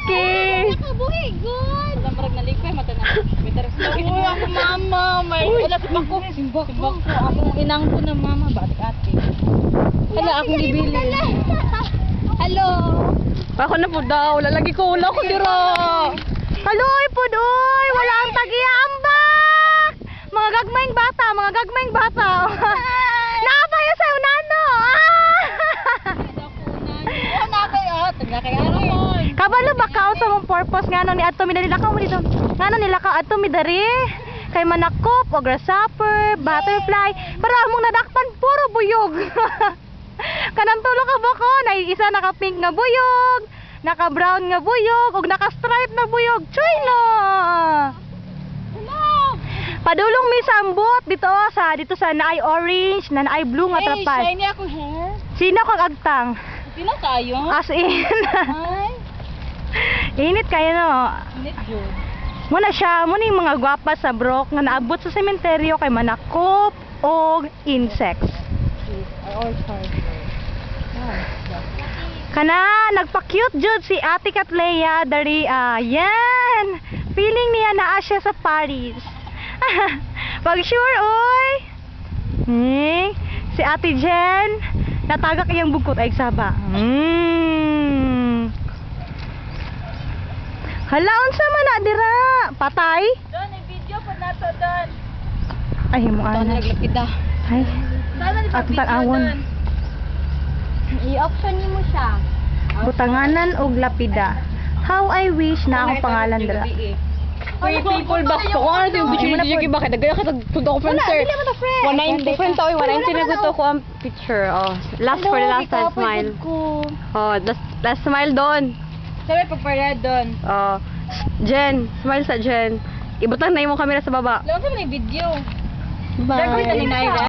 Okay. Nakabuhi, good. Wala marag nalipay mata na. Better Uy, ako mama. May wala si Bako. Simbak ko. Akong inang ko na mama. Bakit ate? Wala akong ibili. Hello. Ako na po daw. Lalagi ko. Wala ko dira. Haloy po doy. Wala ang tagiambak. Mga gagmayng bata. Mga gagmayng bata. Nakapayo sa unano. Kabalo ba ka sa mong purpose nga ni ato mi nilakaw mo dito. Ngano nilakaw ato mi dari kay manakop o grasshopper, butterfly, para among nadakpan puro buyog. Kanang tulo ka ba ko, na isa naka pink nga buyog, naka brown nga buyog, ug naka stripe na buyog. Choy no. Padulong mi sambot dito sa naay orange, na naay blue nga trapas. Hey, shiny akong hair. Sino kang agtang? Sino kayo? As in. Ay. Init kayo no. Init yun. Muna siya, muna yung mga gwapa sa brok nga naabot sa sementeryo kay manakop o insects. Kana, nagpa-cute jud si Ate Katleya dari yan. Feeling niya naa siya sa Paris. Pag sure oy. Si Ate Jen natagak iyang bugkot ay saba. Hala, unsa man na dira? Patay? Don, i-video pa nato don. Ay, mo Ito ana. naglapida. Ay, at tanawon. I-option niyo mo siya. Butanganan og lapida. How I wish na akong pangalan dira. Free people box ko. Ano yung video ba kay dagay ka tagpunta ko friend sir. 190 friend to 190 na gusto ko ang picture. Oh, last for the last time smile. Oh, last smile don. Sabi pagpara doon. Oh, Jen, smile sa Jen. Ibutang na imong camera sa baba. Lang sa mga video. Bye. Dagay ta ni Naira.